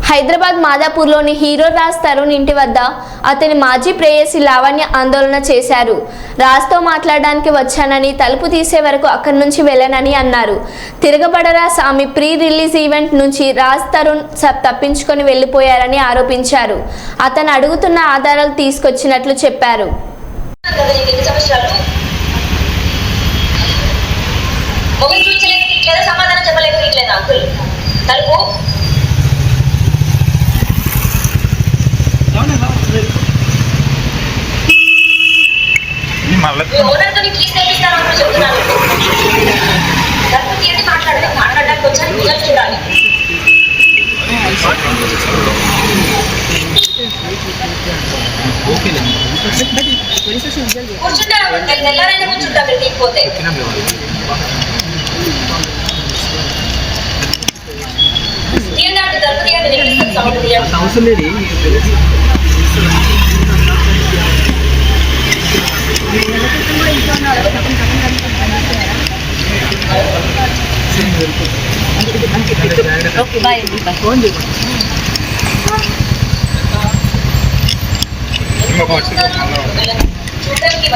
Hyderabad మాదాపూర్లోని hero Raj Tarun ఇంటి వద్ద అతని మాజీ ప్రేయసి లావణ్య ఆందోళన చేశారు. రాజ్తో మాట్లాడడానికి వచ్చానని, తలుపు తీసే వరకు అక్కడి నుంచి వెళ్ళనని అన్నారు. తిరగబడరా సామి ప్రీ రిలీజ్ ఈవెంట్ నుంచి రాజ్ తరుణ్ తప్పించుకొని వెళ్లిపోయారని ఆరోపించారు. అతను అడుగుతున్న ఆధారాలు తీసుకొచ్చినట్లు చెప్పారు. మాట్లాడడానికి వచ్చాను చూడాలి. కూర్చుంటా నెల్లరైనా కూర్చుంటా మీరు తీయకపోతే తీయండి, తలుపు తీయండి, సౌండ్ తీయండి. చూడడానికి